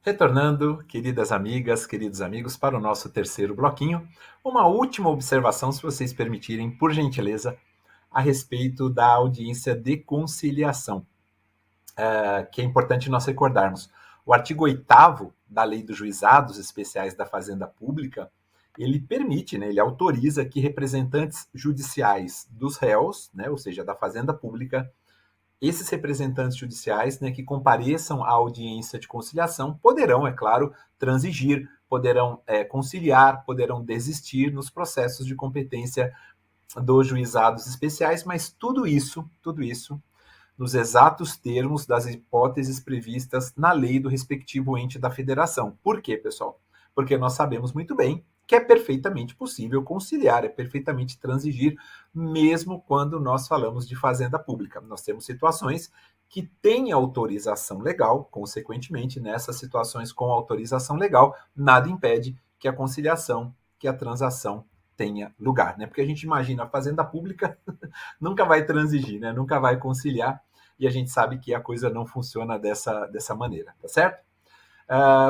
Retornando, queridas amigas, queridos amigos, para o nosso terceiro bloquinho, uma última observação, se vocês permitirem, por gentileza, a respeito da audiência de conciliação, que é importante nós recordarmos. O artigo 8º da Lei dos Juizados Especiais da Fazenda Pública, ele permite, ele autoriza que representantes judiciais dos réus, ou seja, da Fazenda Pública, esses representantes judiciais, que compareçam à audiência de conciliação poderão, é claro, transigir, poderão conciliar, poderão desistir nos processos de competência dos juizados especiais, mas tudo isso nos exatos termos das hipóteses previstas na lei do respectivo ente da federação. Por quê, pessoal? Porque nós sabemos muito bem que é perfeitamente possível conciliar, é perfeitamente transigir, mesmo quando nós falamos de fazenda pública. Nós temos situações que têm autorização legal, consequentemente, nessas situações com autorização legal, nada impede que a conciliação, que a transação tenha lugar, Porque a gente imagina a fazenda pública nunca vai transigir, Nunca vai conciliar, e a gente sabe que a coisa não funciona dessa maneira, tá certo?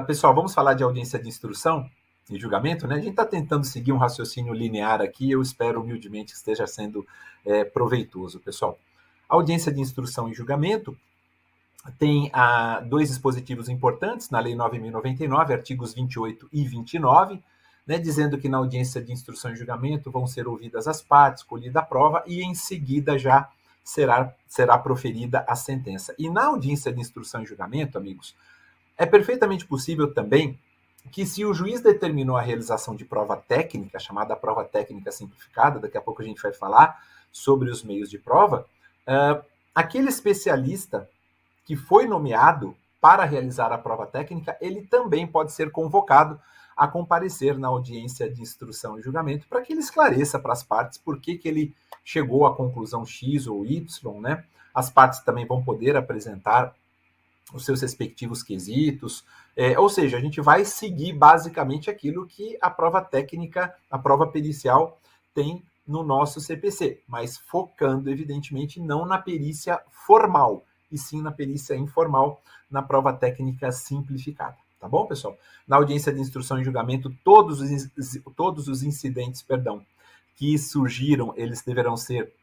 Pessoal, vamos falar de audiência de instrução e julgamento, A gente está tentando seguir um raciocínio linear aqui, eu espero humildemente que esteja sendo proveitoso, pessoal. A audiência de instrução e julgamento tem dois dispositivos importantes na Lei 9.099, artigos 28 e 29, dizendo que na audiência de instrução e julgamento vão ser ouvidas as partes, colhida a prova e em seguida já será proferida a sentença. E na audiência de instrução e julgamento, amigos, é perfeitamente possível também que, se o juiz determinou a realização de prova técnica, chamada prova técnica simplificada, daqui a pouco a gente vai falar sobre os meios de prova, aquele especialista que foi nomeado para realizar a prova técnica, ele também pode ser convocado a comparecer na audiência de instrução e julgamento para que ele esclareça para as partes por que ele chegou à conclusão X ou Y, As partes também vão poder apresentar os seus respectivos quesitos, ou seja, a gente vai seguir basicamente aquilo que a prova técnica, a prova pericial tem no nosso CPC, mas focando, evidentemente, não na perícia formal, e sim na perícia informal, na prova técnica simplificada. Tá bom, pessoal? Na audiência de instrução e julgamento, todos os incidentes, que surgiram, eles deverão ser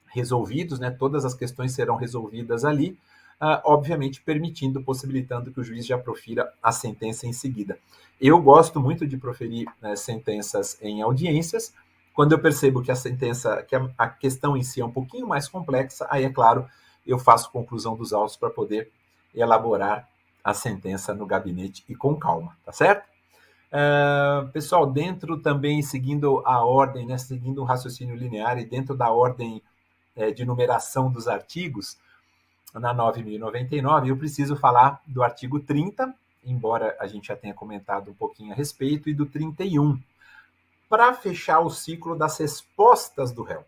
resolvidos, Todas as questões serão resolvidas ali, obviamente possibilitando que o juiz já profira a sentença em seguida. Eu gosto muito de proferir sentenças em audiências. Quando eu percebo que a questão em si é um pouquinho mais complexa, aí, é claro, eu faço conclusão dos autos para poder elaborar a sentença no gabinete e com calma, tá certo? Pessoal, dentro também, seguindo a ordem, seguindo um raciocínio linear e dentro da ordem de numeração dos artigos, na 9.099, eu preciso falar do artigo 30, embora a gente já tenha comentado um pouquinho a respeito, e do 31, para fechar o ciclo das respostas do réu.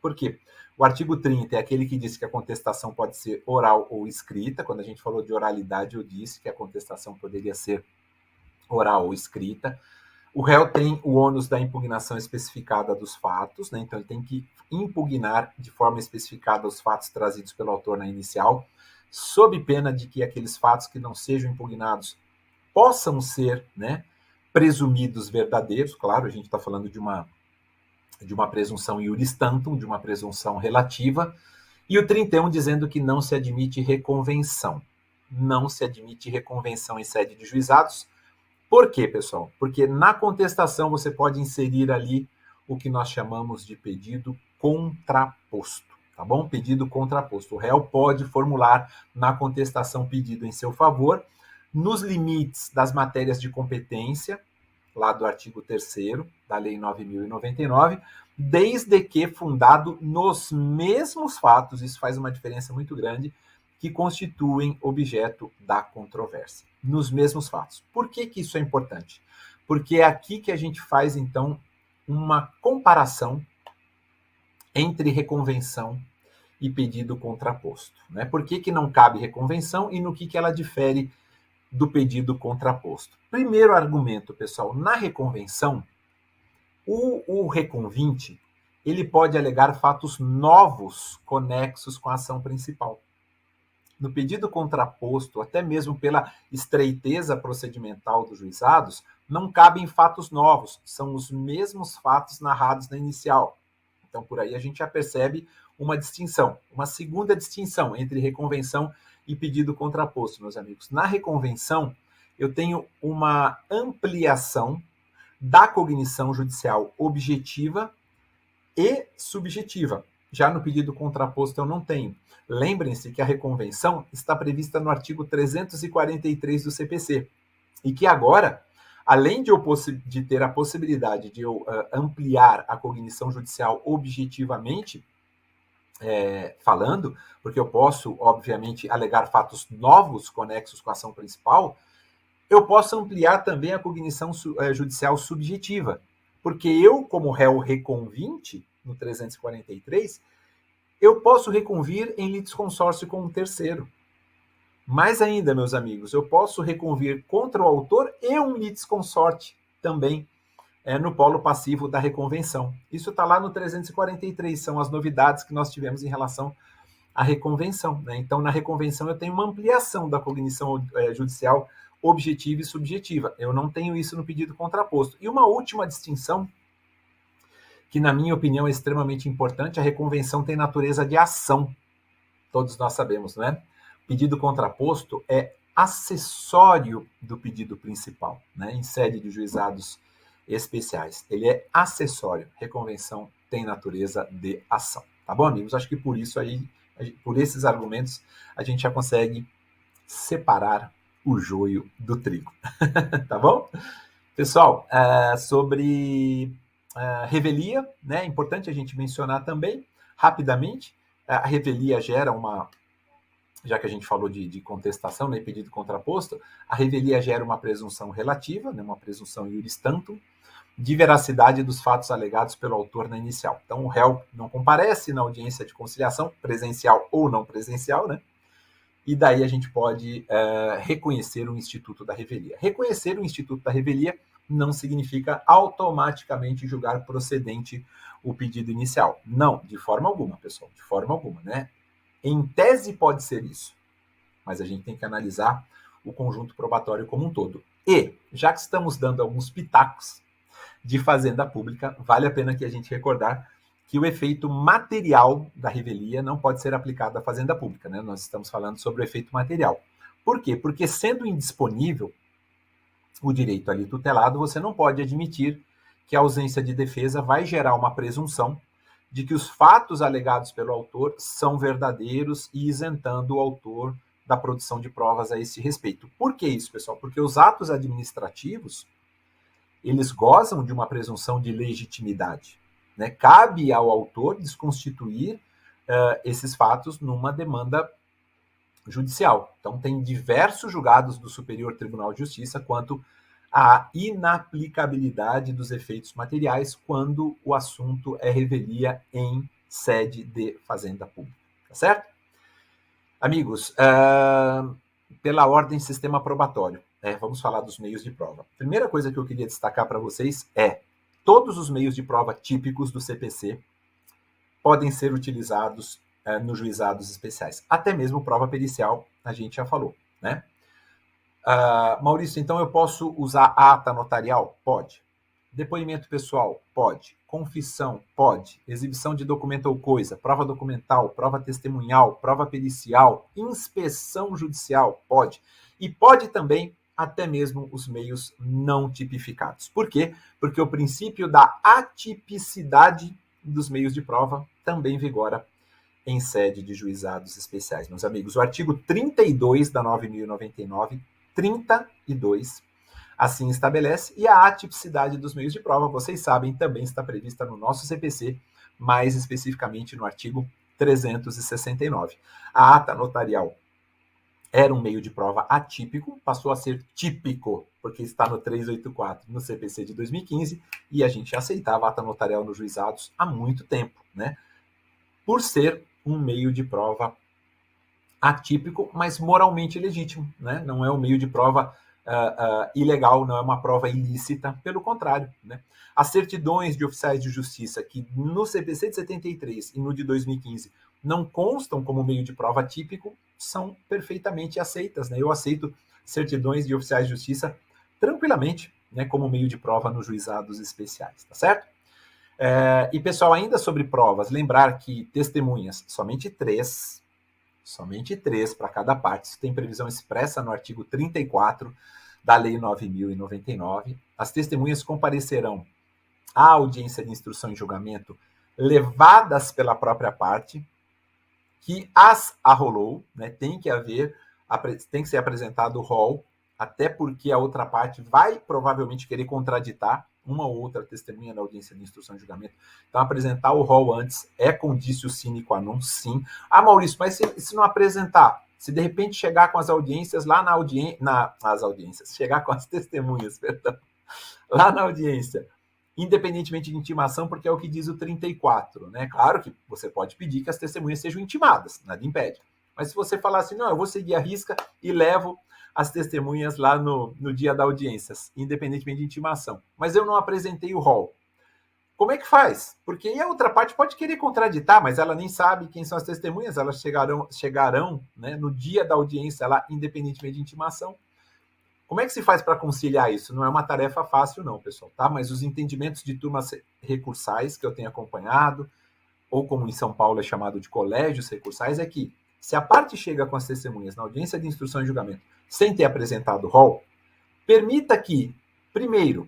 Por quê? O artigo 30 é aquele que diz que a contestação pode ser oral ou escrita. Quando a gente falou de oralidade, eu disse que a contestação poderia ser oral ou escrita. O réu tem o ônus da impugnação especificada dos fatos, então ele tem que impugnar de forma especificada os fatos trazidos pelo autor na inicial, sob pena de que aqueles fatos que não sejam impugnados possam ser presumidos verdadeiros. Claro, a gente está falando de uma presunção iuris tantum, de uma presunção relativa, e o 31 dizendo que não se admite reconvenção. Não se admite reconvenção em sede de juizados. Por quê, pessoal? Porque na contestação você pode inserir ali o que nós chamamos de pedido contraposto, tá bom? Pedido contraposto. O réu pode formular na contestação pedido em seu favor, nos limites das matérias de competência, lá do artigo 3º da Lei 9.099, desde que fundado nos mesmos fatos, isso faz uma diferença muito grande, que constituem objeto da controvérsia, nos mesmos fatos. Por que isso é importante? Porque é aqui que a gente faz, então, uma comparação entre reconvenção e pedido contraposto. Por que não cabe reconvenção e no que ela difere do pedido contraposto? Primeiro argumento, pessoal, na reconvenção, o reconvinte, ele pode alegar fatos novos conexos com a ação principal. no pedido contraposto, até mesmo pela estreiteza procedimental dos juizados, não cabem fatos novos, são os mesmos fatos narrados na inicial. Então, por aí a gente já percebe uma distinção, uma segunda distinção entre reconvenção e pedido contraposto, meus amigos. Na reconvenção, eu tenho uma ampliação da cognição judicial objetiva e subjetiva. Já no pedido contraposto eu não tenho. Lembrem-se que a reconvenção está prevista no artigo 343 do CPC e que agora, além de ter a possibilidade de eu ampliar a cognição judicial objetivamente, falando, porque eu posso, obviamente, alegar fatos novos conexos com a ação principal, eu posso ampliar também a cognição judicial subjetiva, porque eu, como réu reconvinte, no 343, eu posso reconvir em litisconsórcio com um terceiro. Mais ainda, meus amigos, eu posso reconvir contra o autor e um litisconsorte também no polo passivo da reconvenção. Isso está lá no 343, são as novidades que nós tivemos em relação à reconvenção. Né? Então, na reconvenção, eu tenho uma ampliação da cognição judicial objetiva e subjetiva. Eu não tenho isso no pedido contraposto. E uma última distinção, que na minha opinião é extremamente importante, a reconvenção tem natureza de ação. Todos nós sabemos, né? Pedido contraposto é acessório do pedido principal, né? Em sede de juizados especiais. Ele é acessório. Reconvenção tem natureza de ação. Tá bom, amigos? Acho que por isso aí, por esses argumentos, a gente já consegue separar o joio do trigo. Tá bom? Pessoal, sobre revelia, né? É importante a gente mencionar também, rapidamente, a revelia gera uma, já que a gente falou de contestação, né, pedido contraposto, a revelia gera uma presunção relativa, né, uma presunção iuris tantum, de veracidade dos fatos alegados pelo autor na inicial. Então, o réu não comparece na audiência de conciliação, presencial ou não presencial, né? E daí a gente pode reconhecer o instituto da revelia. Reconhecer o instituto da revelia não significa automaticamente julgar procedente o pedido inicial. Não, de forma alguma, pessoal, de forma alguma, né? Em tese pode ser isso, mas a gente tem que analisar o conjunto probatório como um todo. E, já que estamos dando alguns pitacos de fazenda pública, vale a pena que a gente recordar que o efeito material da revelia não pode ser aplicado à fazenda pública, né? Nós estamos falando sobre o efeito material. Por quê? Porque sendo indisponível o direito ali tutelado, você não pode admitir que a ausência de defesa vai gerar uma presunção de que os fatos alegados pelo autor são verdadeiros e isentando o autor da produção de provas a esse respeito. Por que isso, pessoal? Porque os atos administrativos, eles gozam de uma presunção de legitimidade. Né? Cabe ao autor desconstituir esses fatos numa demanda judicial. Então, tem diversos julgados do Superior Tribunal de Justiça quanto à inaplicabilidade dos efeitos materiais quando o assunto é revelia em sede de fazenda pública. Tá certo? Amigos, pela ordem sistema probatório, vamos falar dos meios de prova. Primeira coisa que eu queria destacar para vocês é todos os meios de prova típicos do CPC podem ser utilizados nos juizados especiais. Até mesmo prova pericial, a gente já falou, né? Maurício, então eu posso usar ata notarial? Pode. Depoimento pessoal? Pode. Confissão? Pode. Exibição de documento ou coisa? Prova documental? Prova testemunhal? Prova pericial? Inspeção judicial? Pode. E pode também até mesmo os meios não tipificados. Por quê? Porque o princípio da atipicidade dos meios de prova também vigora em sede de juizados especiais, meus amigos. O artigo 32 da 9.099, 32, assim estabelece, e a atipicidade dos meios de prova, vocês sabem, também está prevista no nosso CPC, mais especificamente no artigo 369. A ata notarial era um meio de prova atípico, passou a ser típico, porque está no 384, no CPC de 2015, e a gente aceitava a ata notarial nos juizados há muito tempo, né? Por ser um meio de prova atípico, mas moralmente legítimo, né? Não é um meio de prova ilegal, não é uma prova ilícita, pelo contrário, né? As certidões de oficiais de justiça que no CPC de 73 e no de 2015 não constam como meio de prova típico, são perfeitamente aceitas, né? Eu aceito certidões de oficiais de justiça tranquilamente, né, como meio de prova nos juizados especiais, tá certo? E, pessoal, ainda sobre provas, lembrar que testemunhas, somente três para cada parte, isso tem previsão expressa no artigo 34 da Lei 9.099. As testemunhas comparecerão à audiência de instrução e julgamento levadas pela própria parte, que as arrolou, né? Tem que ser apresentado o rol, até porque a outra parte vai provavelmente querer contraditar uma ou outra testemunha na audiência de instrução e julgamento. Então, apresentar o rol antes é condício sine qua non, sim. Ah, Maurício, mas se não apresentar, se de repente chegar com as audiências lá chegar com as testemunhas, perdão, lá na audiência, independentemente de intimação, porque é o que diz o 34, né? Claro que você pode pedir que as testemunhas sejam intimadas, nada impede. Mas se você falar assim, não, eu vou seguir a risca e levo as testemunhas lá no dia da audiência, independentemente de intimação, mas eu não apresentei o rol, como é que faz? Porque aí a outra parte pode querer contraditar, mas ela nem sabe quem são as testemunhas, elas chegarão, né, no dia da audiência lá, independentemente de intimação. Como é que se faz para conciliar isso? Não é uma tarefa fácil, não, pessoal, tá? Mas os entendimentos de turmas recursais que eu tenho acompanhado, ou como em São Paulo é chamado de colégios recursais, é que se a parte chega com as testemunhas na audiência de instrução e julgamento sem ter apresentado o rol, permita que, primeiro,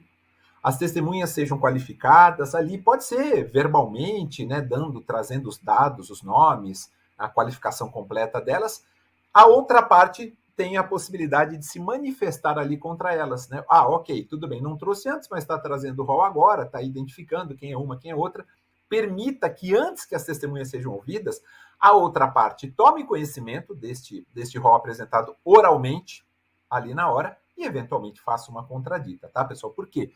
as testemunhas sejam qualificadas ali, pode ser verbalmente, né, trazendo os dados, os nomes, a qualificação completa delas. A outra parte tem a possibilidade de se manifestar ali contra elas, né? Ah, ok, tudo bem, não trouxe antes, mas está trazendo o rol agora, está identificando quem é uma, quem é outra. Permita que antes que as testemunhas sejam ouvidas, a outra parte tome conhecimento deste rol apresentado oralmente ali na hora e eventualmente faça uma contradita, tá, pessoal? Por quê?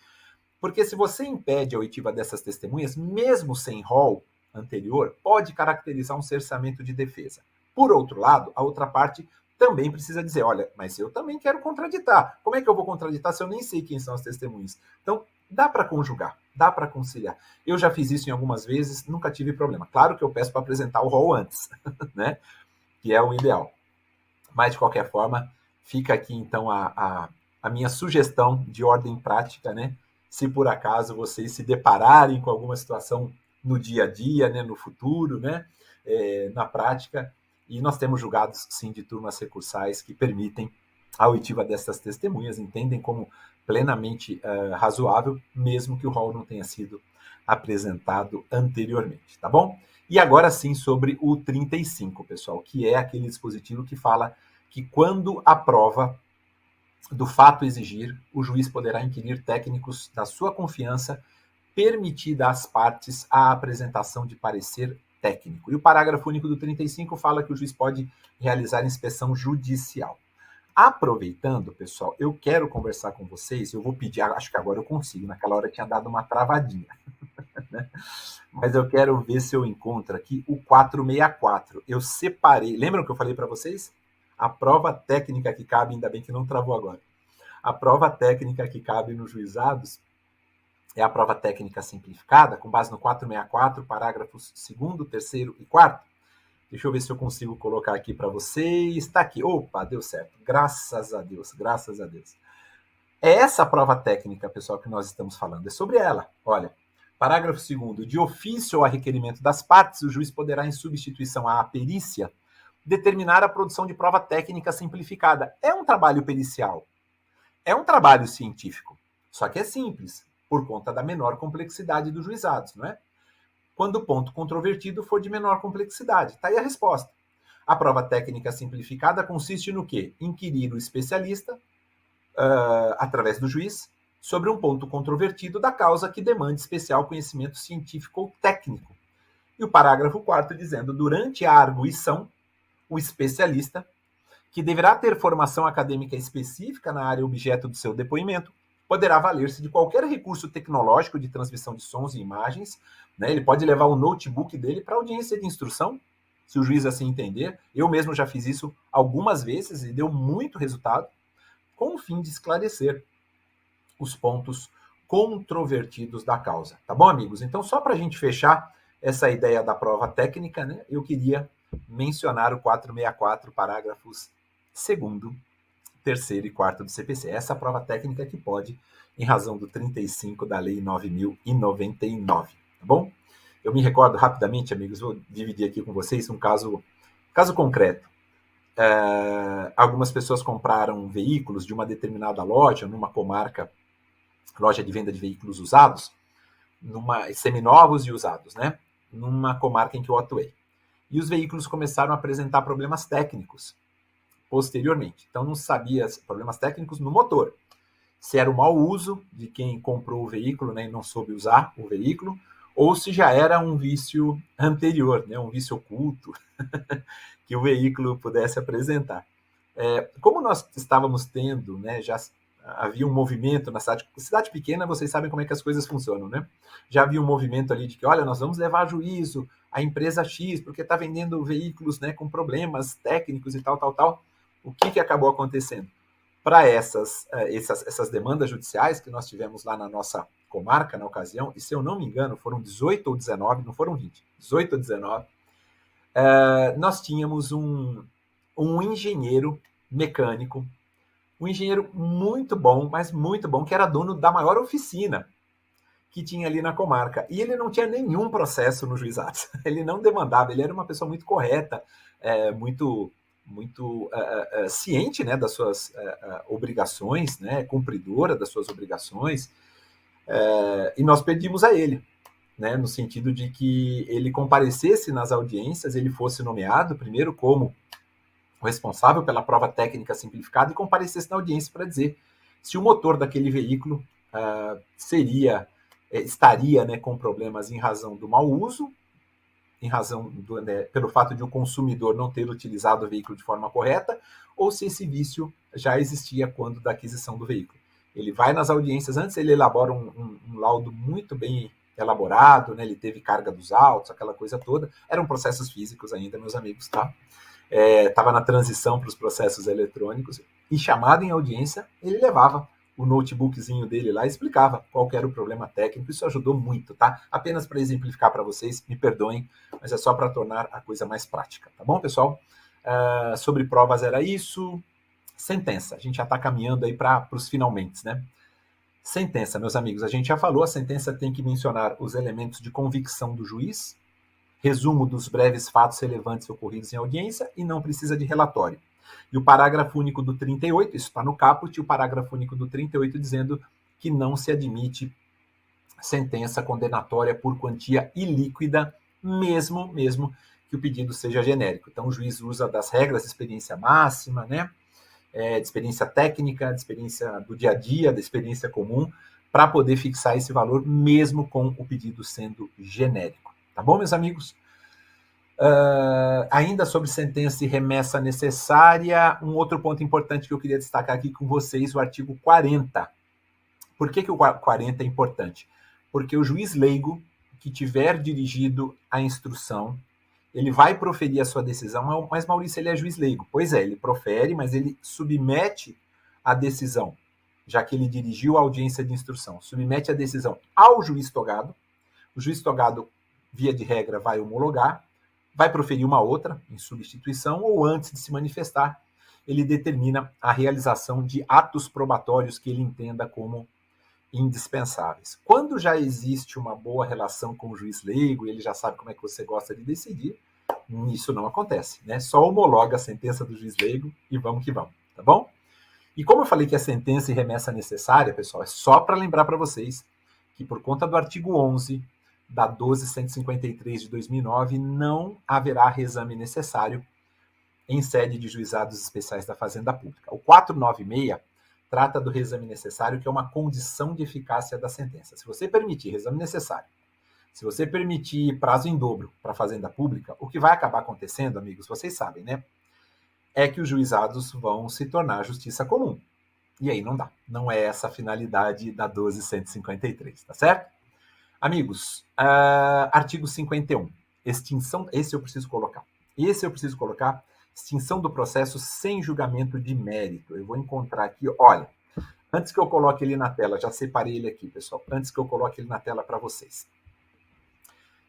Porque se você impede a oitiva dessas testemunhas, mesmo sem rol anterior, pode caracterizar um cerceamento de defesa. Por outro lado, a outra parte também precisa dizer, olha, mas eu também quero contraditar. Como é que eu vou contraditar se eu nem sei quem são as testemunhas? Então, dá para conjugar, dá para conciliar. Eu já fiz isso em algumas vezes, nunca tive problema. Claro que eu peço para apresentar o rol antes, né? Que é o ideal. Mas, de qualquer forma, fica aqui, então, a minha sugestão de ordem prática, né? Se por acaso vocês se depararem com alguma situação no dia a dia, né, no futuro, né, na prática, e nós temos julgados, sim, de turmas recursais que permitem a oitiva dessas testemunhas, entendem como plenamente razoável, mesmo que o rol não tenha sido apresentado anteriormente, tá bom? E agora sim sobre o 35, pessoal, que é aquele dispositivo que fala que quando a prova do fato exigir, o juiz poderá inquirir técnicos da sua confiança, permitida às partes a apresentação de parecer técnico. E o parágrafo único do 35 fala que o juiz pode realizar inspeção judicial. Aproveitando, pessoal, eu quero conversar com vocês, eu vou pedir, acho que agora eu consigo, naquela hora tinha dado uma travadinha, né? Mas eu quero ver se eu encontro aqui o 464. Eu separei, lembram que eu falei para vocês? A prova técnica que cabe, ainda bem que não travou agora. A prova técnica que cabe nos juizados é a prova técnica simplificada, com base no 464, parágrafos 2º, 3º e 4º. Deixa eu ver se eu consigo colocar aqui para vocês. Está aqui. Opa, deu certo. Graças a Deus, graças a Deus. É essa prova técnica, pessoal, que nós estamos falando. É sobre ela. Olha, parágrafo 2º. De ofício ou a requerimento das partes, o juiz poderá, em substituição à perícia, determinar a produção de prova técnica simplificada. É um trabalho pericial. É um trabalho científico. Só que é simples, por conta da menor complexidade dos juizados, não é? Quando o ponto controvertido for de menor complexidade. Está aí a resposta. A prova técnica simplificada consiste no quê? Inquirir o especialista, através do juiz, sobre um ponto controvertido da causa que demande especial conhecimento científico ou técnico. E o parágrafo 4º dizendo, durante a arguição, o especialista, que deverá ter formação acadêmica específica na área objeto do seu depoimento, poderá valer-se de qualquer recurso tecnológico de transmissão de sons e imagens, né? Ele pode levar o notebook dele para a audiência de instrução, se o juiz assim entender. Eu mesmo já fiz isso algumas vezes e deu muito resultado, com o fim de esclarecer os pontos controvertidos da causa. Tá bom, amigos? Então, só para a gente fechar, essa ideia da prova técnica, né, eu queria mencionar o 464, parágrafos 2º, 3º e 4º do CPC. Essa prova técnica que pode, em razão do 35 da Lei 9.099, tá bom? Eu me recordo rapidamente, amigos, vou dividir aqui com vocês um caso concreto. Algumas pessoas compraram veículos de uma determinada loja, numa comarca, loja de venda de veículos usados, seminovos e usados, né? Numa comarca em que eu atuei. E os veículos começaram a apresentar problemas técnicos posteriormente. Então, não sabia problemas técnicos no motor. Se era o mau uso de quem comprou o veículo, né, e não soube usar o veículo, ou se já era um vício anterior, né, um vício oculto que o veículo pudesse apresentar. Como nós estávamos tendo, né, já havia um movimento na cidade pequena, vocês sabem como é que as coisas funcionam, né? Já havia um movimento ali de que, olha, nós vamos levar a juízo a empresa X, porque está vendendo veículos, né, com problemas técnicos e tal. O que acabou acontecendo? Para essas demandas judiciais que nós tivemos lá na nossa comarca, na ocasião, e se eu não me engano, foram 18 ou 19, não foram 20, 18 ou 19, nós tínhamos um engenheiro mecânico, um engenheiro muito bom, mas muito bom, que era dono da maior oficina que tinha ali na comarca. E ele não tinha nenhum processo no juizado. Ele não demandava, ele era uma pessoa muito correta, muito ciente, né, das suas obrigações, né, cumpridora das suas obrigações, e nós pedimos a ele, né, no sentido de que ele comparecesse nas audiências, ele fosse nomeado primeiro como responsável pela prova técnica simplificada e comparecesse na audiência para dizer se o motor daquele veículo estaria, né, com problemas em razão do mau uso, em razão pelo fato de o consumidor não ter utilizado o veículo de forma correta, ou se esse vício já existia quando da aquisição do veículo. Ele vai nas audiências, antes ele elabora um laudo muito bem elaborado, né? Ele teve carga dos autos, aquela coisa toda. Eram processos físicos ainda, meus amigos, tá? Estava na transição para os processos eletrônicos, e chamado em audiência, ele levava o notebookzinho dele lá e explicava qual era o problema técnico. Isso ajudou muito, tá? Apenas para exemplificar para vocês, me perdoem, mas é só para tornar a coisa mais prática, tá bom, pessoal? Sobre provas era isso. Sentença, a gente já está caminhando aí para os finalmente, né? Sentença, meus amigos, a gente já falou, a sentença tem que mencionar os elementos de convicção do juiz, resumo dos breves fatos relevantes ocorridos em audiência e não precisa de relatório. E o parágrafo único do 38, isso está no caput, o parágrafo único do 38 dizendo que não se admite sentença condenatória por quantia ilíquida, mesmo que o pedido seja genérico. Então, o juiz usa das regras de experiência máxima, né? De experiência técnica, de experiência do dia a dia, da experiência comum, para poder fixar esse valor, mesmo com o pedido sendo genérico. Tá bom, meus amigos? Ainda sobre sentença e remessa necessária, um outro ponto importante que eu queria destacar aqui com vocês, o artigo 40. Por que o 40 é importante? Porque o juiz leigo que tiver dirigido a instrução, ele vai proferir a sua decisão, mas Maurício, ele é juiz leigo. Pois é, ele profere, mas ele submete a decisão, já que ele dirigiu a audiência de instrução, submete a decisão ao juiz togado. O juiz togado, via de regra, vai homologar, vai proferir uma outra em substituição, ou antes de se manifestar, ele determina a realização de atos probatórios que ele entenda como indispensáveis. Quando já existe uma boa relação com o juiz leigo, ele já sabe como é que você gosta de decidir, isso não acontece, né? Só homologa a sentença do juiz leigo e vamos que vamos, tá bom? E como eu falei que a sentença e remessa necessária, pessoal, é só para lembrar para vocês que por conta do artigo 11 da 12.153 de 2009, não haverá reexame necessário em sede de juizados especiais da Fazenda Pública. O 496 trata do reexame necessário, que é uma condição de eficácia da sentença. Se você permitir reexame necessário, se você permitir prazo em dobro para a Fazenda Pública, o que vai acabar acontecendo, amigos, vocês sabem, né? É que os juizados vão se tornar justiça comum. E aí não dá. Não é essa a finalidade da 12.153, tá certo? Amigos, artigo 51. Extinção, esse eu preciso colocar. Extinção do processo sem julgamento de mérito. Eu vou encontrar aqui, olha, antes que eu coloque ele na tela, já separei ele aqui, pessoal, antes que eu coloque ele na tela para vocês.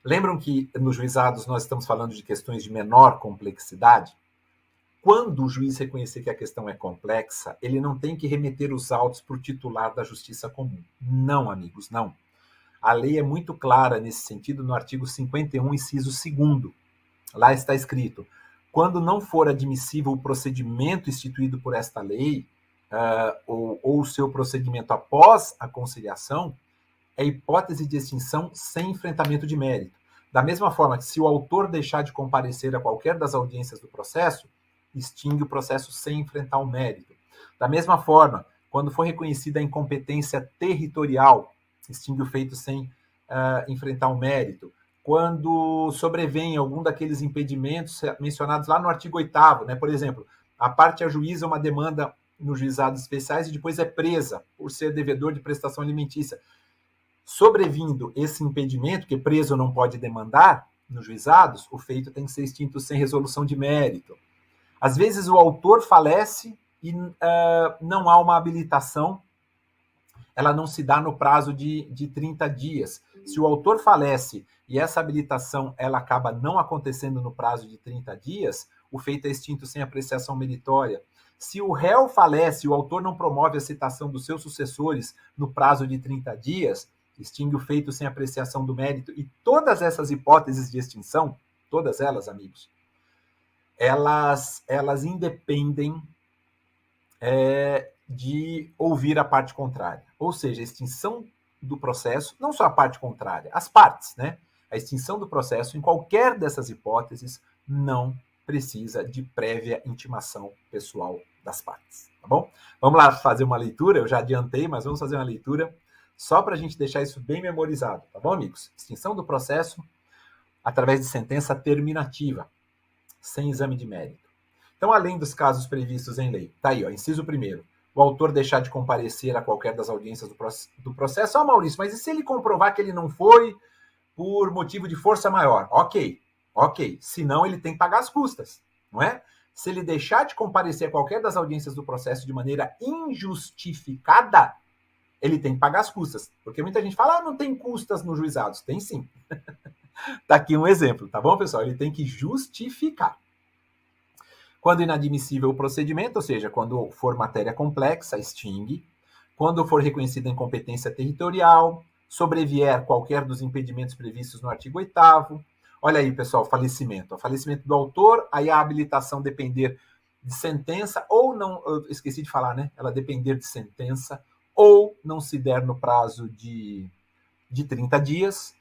Lembram que nos juizados nós estamos falando de questões de menor complexidade? Quando o juiz reconhecer que a questão é complexa, ele não tem que remeter os autos para o titular da Justiça Comum. Não, amigos, não. A lei é muito clara nesse sentido no artigo 51, inciso 2º. Lá está escrito: quando não for admissível o procedimento instituído por esta lei, ou o seu procedimento após a conciliação, é hipótese de extinção sem enfrentamento de mérito. Da mesma forma que se o autor deixar de comparecer a qualquer das audiências do processo, extingue o processo sem enfrentar o mérito. Da mesma forma, quando for reconhecida a incompetência territorial, extingue o feito sem enfrentar o mérito. Quando sobrevém algum daqueles impedimentos mencionados lá no artigo 8º, né? Por exemplo, a parte ajuiza uma demanda nos juizados especiais e depois é presa por ser devedor de prestação alimentícia. Sobrevindo esse impedimento, que preso não pode demandar nos juizados, o feito tem que ser extinto sem resolução de mérito. Às vezes o autor falece e não há uma habilitação, ela não se dá no prazo de 30 dias. Se o autor falece e essa habilitação ela acaba não acontecendo no prazo de 30 dias, o feito é extinto sem apreciação meritória. Se o réu falece e o autor não promove a citação dos seus sucessores no prazo de 30 dias, extingue o feito sem apreciação do mérito. E todas essas hipóteses de extinção, todas elas, amigos, elas independem de ouvir a parte contrária. Ou seja, a extinção do processo, não só a parte contrária, as partes, né? A extinção do processo, em qualquer dessas hipóteses, não precisa de prévia intimação pessoal das partes, tá bom? Vamos lá fazer uma leitura, eu já adiantei, mas vamos fazer uma leitura só para a gente deixar isso bem memorizado, tá bom, amigos? Extinção do processo através de sentença terminativa, sem exame de mérito. Então, além dos casos previstos em lei, tá aí, ó, inciso 1º, o autor deixar de comparecer a qualquer das audiências do processo. Ah, Maurício, mas e se ele comprovar que ele não foi por motivo de força maior? Ok. Senão ele tem que pagar as custas, não é? Se ele deixar de comparecer a qualquer das audiências do processo de maneira injustificada, ele tem que pagar as custas. Porque muita gente fala, não tem custas nos juizados. Tem sim. Tá aqui um exemplo, tá bom, pessoal? Ele tem que justificar. Quando inadmissível o procedimento, ou seja, quando for matéria complexa, extingue. Quando for reconhecida a incompetência territorial, sobrevier qualquer dos impedimentos previstos no artigo 8º. Olha aí, pessoal, falecimento. O falecimento do autor, aí a habilitação depender de sentença, ou não, eu esqueci de falar, né? Ela depender de sentença, ou não se der no prazo de 30 dias.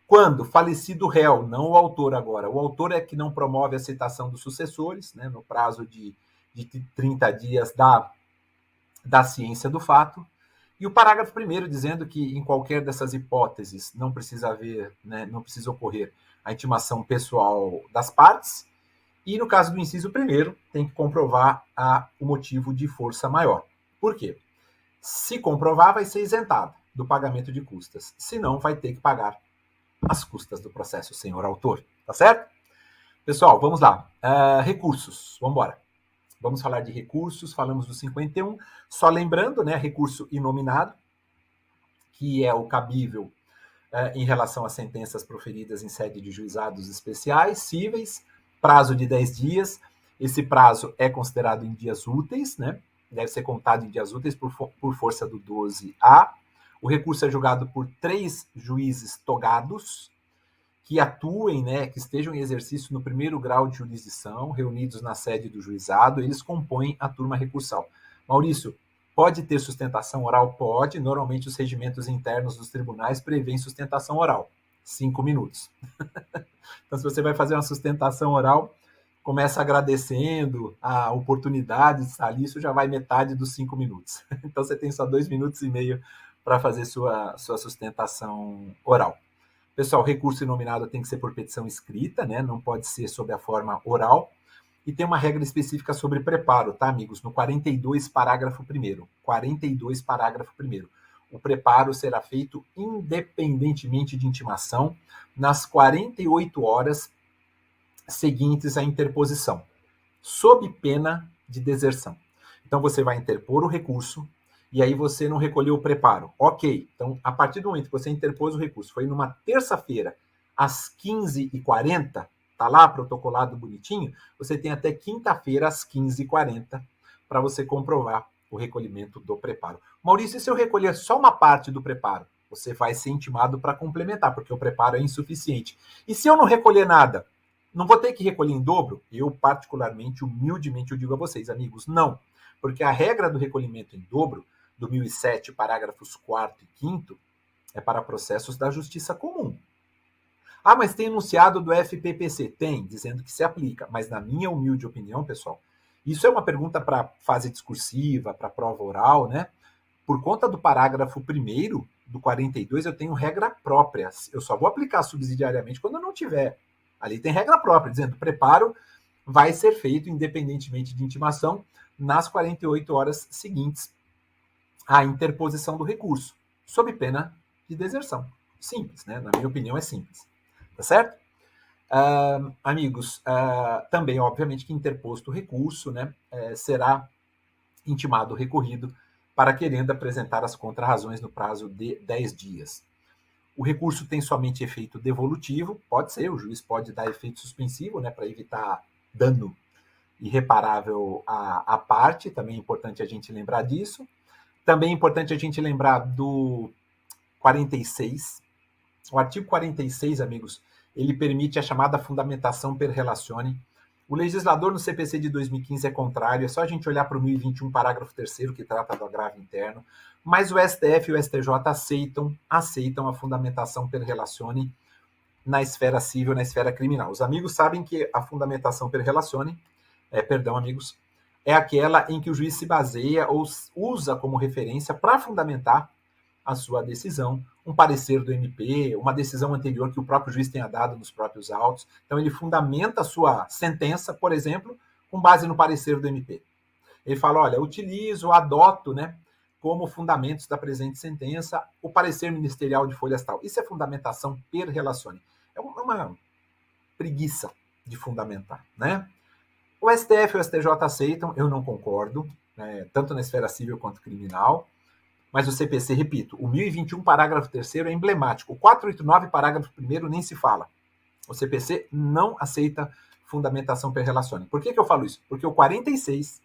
Quando falecido o réu, não o autor agora, o autor é que não promove a citação dos sucessores, né, no prazo de 30 dias da ciência do fato. E o parágrafo 1º dizendo que em qualquer dessas hipóteses não precisa haver, né, não precisa ocorrer a intimação pessoal das partes. E no caso do inciso 1º, tem que comprovar o motivo de força maior. Por quê? Se comprovar, vai ser isentado do pagamento de custas. Se não, vai ter que pagar as custas do processo, senhor autor. Tá certo? Pessoal, vamos lá. Recursos. Vamos embora. Vamos falar de recursos. Falamos do 51. Só lembrando, né, recurso inominado, que é o cabível em relação às sentenças proferidas em sede de juizados especiais, cíveis, prazo de 10 dias. Esse prazo é considerado em dias úteis, né? Deve ser contado em dias úteis por força do 12A. O recurso é julgado por 3 juízes togados, que atuem, né, que estejam em exercício no 1º grau de jurisdição, reunidos na sede do juizado, eles compõem a turma recursal. Maurício, pode ter sustentação oral? Pode. Normalmente os regimentos internos dos tribunais prevêem sustentação oral. 5 minutos. Então, se você vai fazer uma sustentação oral, começa agradecendo a oportunidade de estar ali, isso já vai metade dos 5 minutos. Então, você tem só 2 minutos e meio para fazer sua sustentação oral. Pessoal, recurso inominado tem que ser por petição escrita, né? Não pode ser sob a forma oral. E tem uma regra específica sobre preparo, tá, amigos? No 42, parágrafo 1º. 42, parágrafo 1º. O preparo será feito independentemente de intimação nas 48 horas seguintes à interposição, sob pena de deserção. Então, você vai interpor o recurso e aí você não recolheu o preparo. Ok, então, a partir do momento que você interpôs o recurso, foi numa terça-feira, às 15h40, tá lá protocolado bonitinho, você tem até quinta-feira às 15h40 para você comprovar o recolhimento do preparo. Maurício, e se eu recolher só uma parte do preparo? Você vai ser intimado para complementar, porque o preparo é insuficiente. E se eu não recolher nada? Não vou ter que recolher em dobro? Eu, particularmente, humildemente, eu digo a vocês, amigos, não. Porque a regra do recolhimento em dobro, do 1007, parágrafos 4º e 5º, é para processos da justiça comum. Ah, mas tem enunciado do FPPC? Tem, dizendo que se aplica. Mas na minha humilde opinião, pessoal, isso é uma pergunta para fase discursiva, para prova oral, né? Por conta do parágrafo 1º do 42, eu tenho regra própria. Eu só vou aplicar subsidiariamente quando eu não tiver. Ali tem regra própria, dizendo que o preparo vai ser feito, independentemente de intimação, nas 48 horas seguintes à interposição do recurso, sob pena de deserção. Simples, né? Na minha opinião, é simples. Tá certo? Amigos, também, obviamente, que interposto o recurso, né, será intimado o recorrido para querendo apresentar as contrarrazões no prazo de 10 dias. O recurso tem somente efeito devolutivo, pode ser, o juiz pode dar efeito suspensivo, né, para evitar dano irreparável à parte, também é importante a gente lembrar disso. Também é importante a gente lembrar do 46. O artigo 46, amigos, ele permite a chamada fundamentação per relatione. O legislador no CPC de 2015 é contrário, é só a gente olhar para o 1021, parágrafo 3º, que trata do agravo interno, mas o STF e o STJ aceitam a fundamentação per relatione na esfera civil, na esfera criminal. Os amigos sabem que a fundamentação per relatione, amigos, é aquela em que o juiz se baseia ou usa como referência para fundamentar a sua decisão, um parecer do MP, uma decisão anterior que o próprio juiz tenha dado nos próprios autos. Então, ele fundamenta a sua sentença, por exemplo, com base no parecer do MP. Ele fala, olha, utilizo, adoto, né, como fundamentos da presente sentença o parecer ministerial de folhas tal. Isso é fundamentação per relatione. É uma preguiça de fundamentar, né? O STF e o STJ aceitam, eu não concordo, né, tanto na esfera civil quanto criminal. Mas o CPC, repito, o 1021, parágrafo 3º é emblemático. O 489, parágrafo 1º, nem se fala. O CPC não aceita fundamentação per relatione. Por que eu falo isso? Porque o 46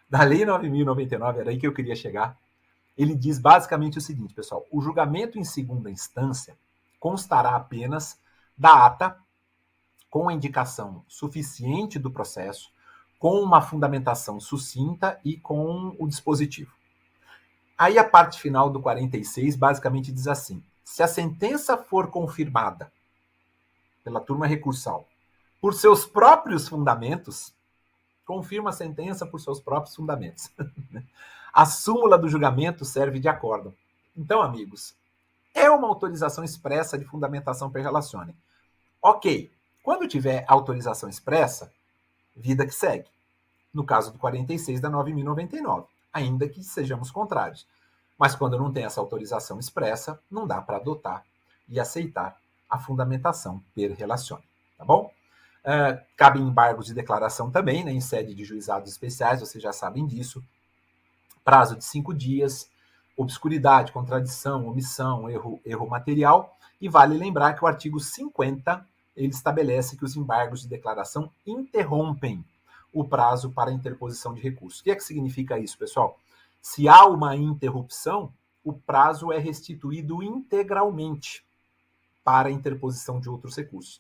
da Lei 9.099, era aí que eu queria chegar, ele diz basicamente o seguinte, pessoal, o julgamento em segunda instância constará apenas da ata com a indicação suficiente do processo, com uma fundamentação sucinta e com o dispositivo. Aí a parte final do 46 basicamente diz assim, se a sentença for confirmada pela turma recursal por seus próprios fundamentos, confirma a sentença por seus próprios fundamentos. A súmula do julgamento serve de acórdão. Então, amigos, é uma autorização expressa de fundamentação per relatione. Ok, quando tiver autorização expressa, vida que segue. No caso do 46 da 9.099, ainda que sejamos contrários. Mas quando não tem essa autorização expressa, não dá para adotar e aceitar a fundamentação per relatione, tá bom? Cabem embargos de declaração também, né, em sede de juizados especiais, vocês já sabem disso. Prazo de 5 dias, obscuridade, contradição, omissão, erro material. E vale lembrar que o artigo 50, ele estabelece que os embargos de declaração interrompem o prazo para interposição de recurso. O que é que significa isso, pessoal? Se há uma interrupção, o prazo é restituído integralmente para a interposição de outros recursos.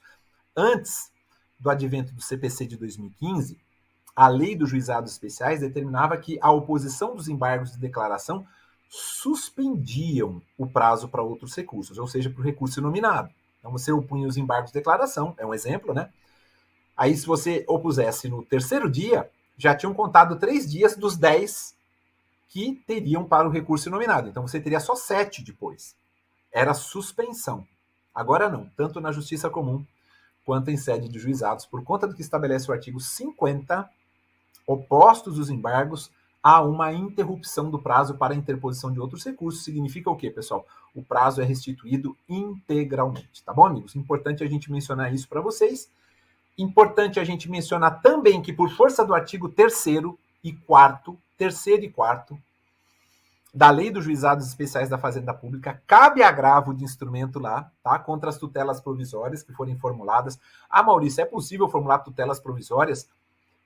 Antes do advento do CPC de 2015, a lei dos juizados especiais determinava que a oposição dos embargos de declaração suspendiam o prazo para outros recursos, ou seja, para o recurso inominado. Então, você opunha os embargos de declaração, é um exemplo, né? Aí, se você opusesse no terceiro dia, já tinham contado 3 dias dos 10 que teriam para o recurso inominado. Então, você teria só 7 depois. Era suspensão. Agora não, tanto na justiça comum quanto em sede de juizados, por conta do que estabelece o artigo 50, opostos os embargos, há uma interrupção do prazo para a interposição de outros recursos. Significa o quê, pessoal? O prazo é restituído integralmente, tá bom, amigos? Importante a gente mencionar isso para vocês. Importante a gente mencionar também que, por força do artigo 3º e 4º, da Lei dos Juizados Especiais da Fazenda Pública, cabe agravo de instrumento lá, tá? Contra as tutelas provisórias que forem formuladas. Ah, Maurício, é possível formular tutelas provisórias?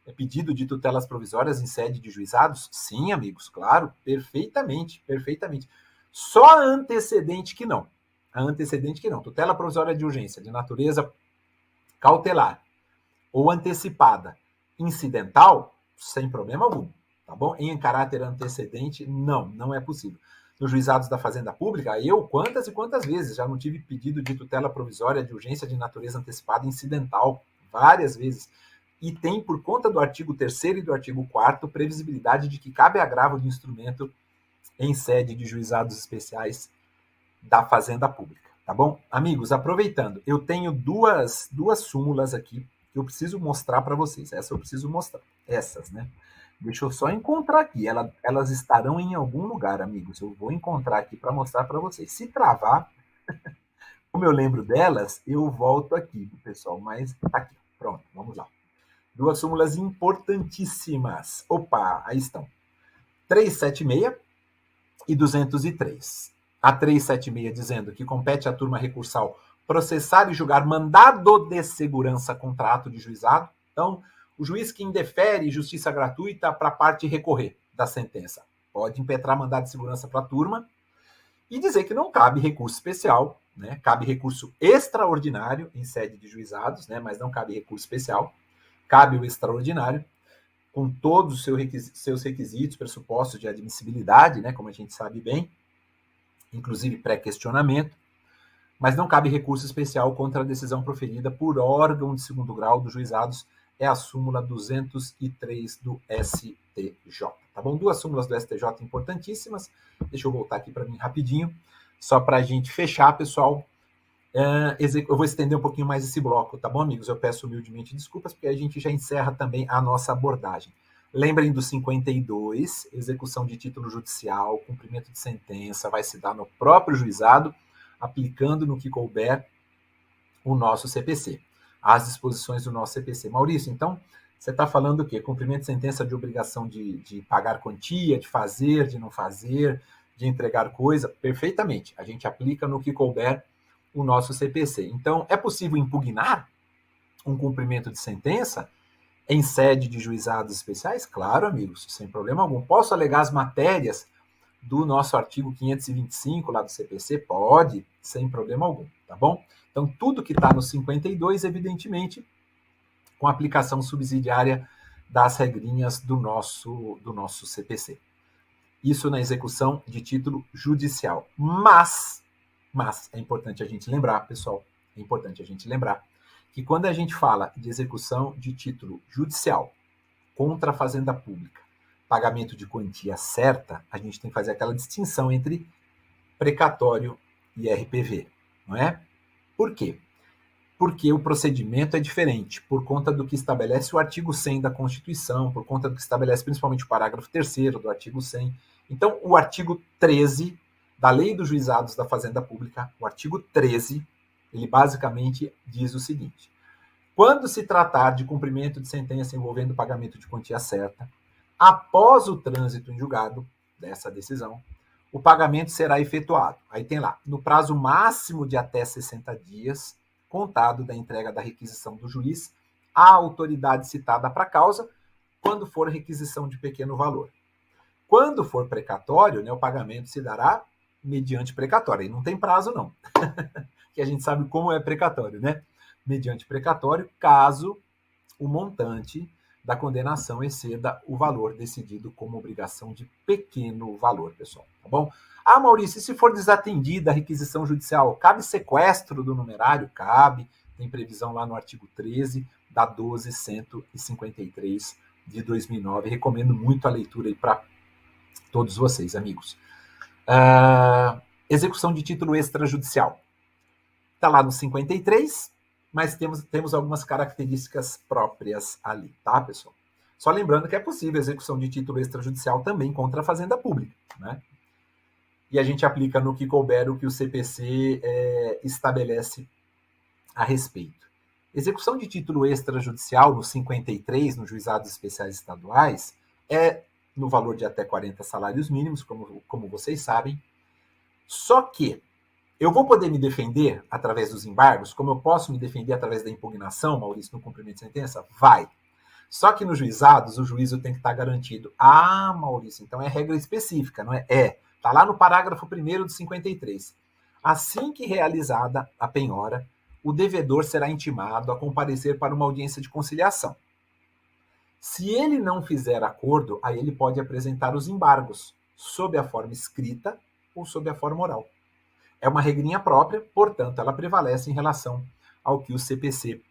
É pedido de tutelas provisórias em sede de juizados? Sim, amigos, claro, perfeitamente, perfeitamente. Só a antecedente que não. A antecedente que não. Tutela provisória de urgência, de natureza cautelar ou antecipada, incidental, sem problema algum, tá bom? Em caráter antecedente, não é possível. Nos juizados da Fazenda Pública, eu quantas e quantas vezes já não tive pedido de tutela provisória de urgência de natureza antecipada incidental, várias vezes. E tem, por conta do artigo 3º e do artigo 4º, previsibilidade de que cabe agravo de instrumento em sede de juizados especiais da Fazenda Pública, tá bom? Amigos, aproveitando, eu tenho duas súmulas aqui que eu preciso mostrar para vocês. Essa eu preciso mostrar. Essas, né? Deixa eu só encontrar aqui. Elas estarão em algum lugar, amigos. Eu vou encontrar aqui para mostrar para vocês. Se travar, como eu lembro delas, eu volto aqui, pessoal. Mas tá aqui. Pronto, vamos lá. Duas súmulas importantíssimas. Opa, aí estão. 376 e 203. A 376 dizendo que compete à turma recursal processar e julgar mandado de segurança contra ato de juizado. Então, o juiz que indefere justiça gratuita para a parte recorrer da sentença pode impetrar mandado de segurança para a turma e dizer que não cabe recurso especial, né? Cabe recurso extraordinário em sede de juizados, né? Mas não cabe recurso especial. Cabe o extraordinário, com todos os seus requisitos, pressupostos de admissibilidade, né? Como a gente sabe bem, inclusive pré-questionamento, mas não cabe recurso especial contra a decisão proferida por órgão de segundo grau dos juizados, é a súmula 203 do STJ, tá bom? Duas súmulas do STJ importantíssimas, deixa eu voltar aqui para mim rapidinho, só para a gente fechar, pessoal. Eu vou estender um pouquinho mais esse bloco, tá bom, amigos? Eu peço humildemente desculpas, porque a gente já encerra também a nossa abordagem. Lembrem do 52, execução de título judicial, cumprimento de sentença, vai se dar no próprio juizado, aplicando no que couber o nosso CPC, as disposições do nosso CPC. Maurício, então, você está falando o quê? Cumprimento de sentença de obrigação de pagar quantia, de fazer, de não fazer, de entregar coisa? Perfeitamente. A gente aplica no que couber o nosso CPC. Então, é possível impugnar um cumprimento de sentença em sede de juizados especiais? Claro, amigos, sem problema algum. Posso alegar as matérias do nosso artigo 525 lá do CPC? Pode, sem problema algum, tá bom? Então, tudo que está no 52, evidentemente, com aplicação subsidiária das regrinhas do nosso CPC. Isso na execução de título judicial. Mas é importante a gente lembrar, pessoal, é importante a gente lembrar que quando a gente fala de execução de título judicial contra a Fazenda Pública, pagamento de quantia certa, a gente tem que fazer aquela distinção entre precatório e RPV, não é? Por quê? Porque o procedimento é diferente, por conta do que estabelece o artigo 100 da Constituição, por conta do que estabelece principalmente o parágrafo 3º do artigo 100. Então, o artigo 13 da Lei dos Juizados da Fazenda Pública, o artigo 13, ele basicamente diz o seguinte: quando se tratar de cumprimento de sentença envolvendo pagamento de quantia certa, após o trânsito em julgado dessa decisão, o pagamento será efetuado. Aí tem lá, no prazo máximo de até 60 dias, contado da entrega da requisição do juiz à autoridade citada para a causa, quando for requisição de pequeno valor. Quando for precatório, né, o pagamento se dará mediante precatório. Aí não tem prazo, não. Que a gente sabe como é precatório, né? Mediante precatório, caso o montante da condenação exceda o valor decidido como obrigação de pequeno valor, pessoal, tá bom? Ah, Maurício, e se for desatendida a requisição judicial, cabe sequestro do numerário? Cabe, tem previsão lá no artigo 13 da 12.153 de 2009. Recomendo muito a leitura aí para todos vocês, amigos. Execução de título extrajudicial. Está lá no 53, mas temos algumas características próprias ali, tá, pessoal? Só lembrando que é possível execução de título extrajudicial também contra a Fazenda Pública, né? E a gente aplica no que couber o que o CPC estabelece a respeito. Execução de título extrajudicial no 53, nos juizados especiais estaduais, é no valor de até 40 salários mínimos, como vocês sabem. Só que eu vou poder me defender através dos embargos, como eu posso me defender através da impugnação, Maurício, no cumprimento de sentença? Vai. Só que nos juizados, o juízo tem que estar garantido. Ah, Maurício, então é regra específica, não é? Está lá no parágrafo 1º do 53. Assim que realizada a penhora, o devedor será intimado a comparecer para uma audiência de conciliação. Se ele não fizer acordo, aí ele pode apresentar os embargos, sob a forma escrita ou sob a forma oral. É uma regrinha própria, portanto, ela prevalece em relação ao que o CPC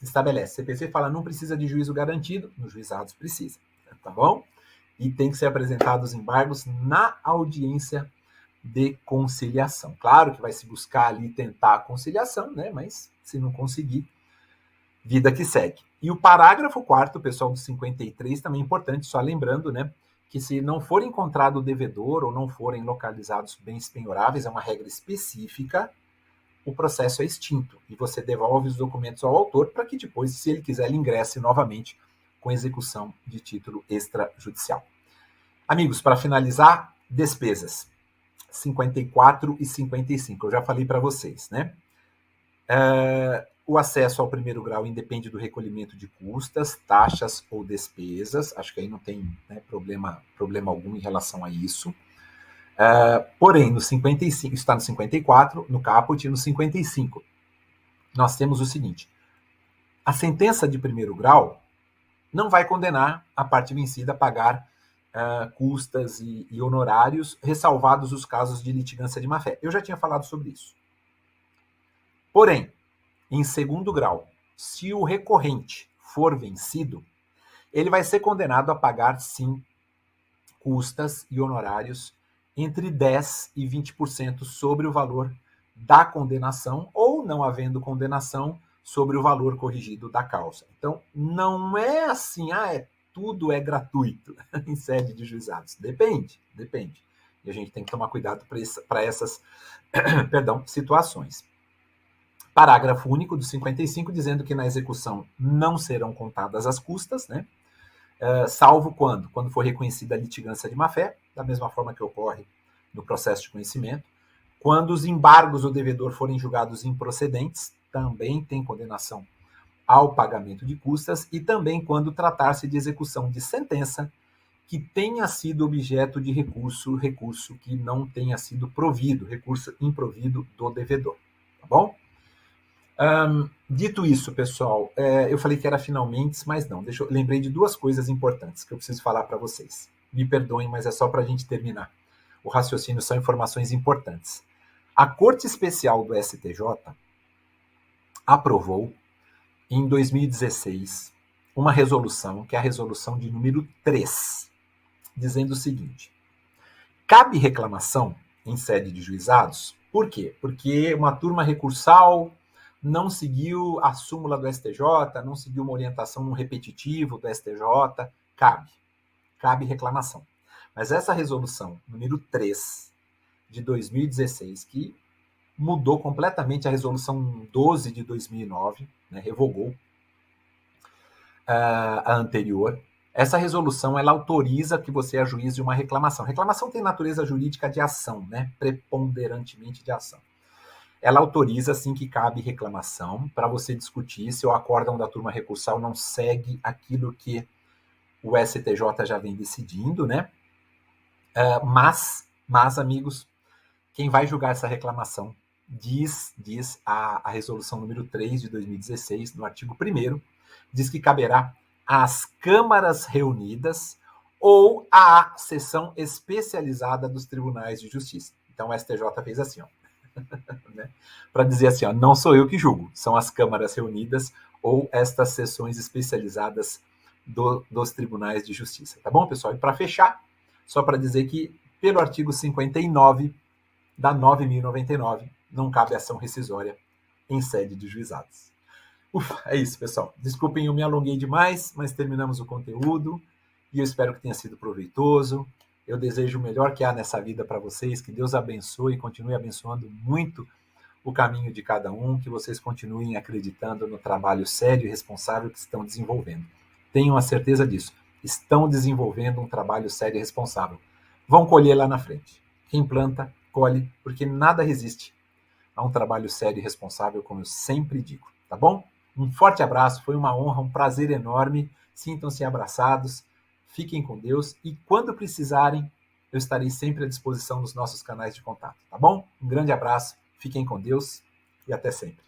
estabelece. O CPC fala, não precisa de juízo garantido, nos juizados precisa, tá bom? E tem que ser apresentados os embargos na audiência de conciliação. Claro que vai se buscar ali tentar a conciliação, né? Mas se não conseguir, vida que segue. E o parágrafo 4º, pessoal, do 53, também é importante, só lembrando, né, que se não for encontrado o devedor ou não forem localizados bens penhoráveis, é uma regra específica, o processo é extinto e você devolve os documentos ao autor para que depois, se ele quiser, ele ingresse novamente com execução de título extrajudicial. Amigos, para finalizar, despesas 54 e 55, eu já falei para vocês, né? O acesso ao primeiro grau independe do recolhimento de custas, taxas ou despesas. Acho que aí não tem, né, problema algum em relação a isso. Porém, no 55, está no 54, no caput e no 55, nós temos o seguinte: a sentença de primeiro grau não vai condenar a parte vencida a pagar custas e honorários, ressalvados os casos de litigância de má-fé. Eu já tinha falado sobre isso. Porém, em segundo grau, se o recorrente for vencido, ele vai ser condenado a pagar, sim, custas e honorários entre 10% e 20% sobre o valor da condenação, ou, não havendo condenação, sobre o valor corrigido da causa. Então, não é assim, tudo é gratuito em sede de juizados. Depende. E a gente tem que tomar cuidado para essas situações. Parágrafo único do 55, dizendo que na execução não serão contadas as custas, né? Salvo quando for reconhecida a litigância de má-fé, da mesma forma que ocorre no processo de conhecimento. Quando os embargos do devedor forem julgados improcedentes, também tem condenação ao pagamento de custas, e também quando tratar-se de execução de sentença que tenha sido objeto de recurso que não tenha sido provido, recurso improvido do devedor, tá bom? Dito isso, pessoal, eu falei que era finalmente, mas não. Lembrei de duas coisas importantes que eu preciso falar para vocês. Me perdoem, mas é só para a gente terminar. O raciocínio são informações importantes. A Corte Especial do STJ aprovou, em 2016, uma resolução, que é a resolução de número 3, dizendo o seguinte: cabe reclamação em sede de juizados. Por quê? Porque uma turma recursal não seguiu a súmula do STJ, não seguiu uma orientação no repetitivo do STJ, cabe reclamação. Mas essa resolução, número 3, de 2016, que mudou completamente a resolução 12 de 2009, né, revogou a anterior. Essa resolução, ela autoriza que você ajuize uma reclamação. Reclamação tem natureza jurídica de ação, né, preponderantemente de ação. Ela autoriza, sim, que cabe reclamação para você discutir se o acórdão da turma recursal não segue aquilo que o STJ já vem decidindo, né? Mas, amigos, quem vai julgar essa reclamação diz a resolução número 3 de 2016, no artigo 1º, diz que caberá às câmaras reunidas ou à seção especializada dos tribunais de justiça. Então o STJ fez assim, ó. Né? Para dizer assim, ó, não sou eu que julgo, são as câmaras reunidas ou estas sessões especializadas dos tribunais de justiça. Tá bom, pessoal? E para fechar, só para dizer que, pelo artigo 59 da 9.099, não cabe ação rescisória em sede de juizados. Ufa, é isso, pessoal. Desculpem, eu me alonguei demais, mas terminamos o conteúdo e eu espero que tenha sido proveitoso. Eu desejo o melhor que há nessa vida para vocês, que Deus abençoe e continue abençoando muito o caminho de cada um, que vocês continuem acreditando no trabalho sério e responsável que estão desenvolvendo. Tenham a certeza disso. estão desenvolvendo um trabalho sério e responsável. Vão colher lá na frente. Quem planta, colhe, porque nada resiste a um trabalho sério e responsável, como eu sempre digo, tá bom? Um forte abraço, foi uma honra, um prazer enorme. Sintam-se abraçados, fiquem com Deus e quando precisarem, eu estarei sempre à disposição nos nossos canais de contato, tá bom? Um grande abraço, fiquem com Deus e até sempre.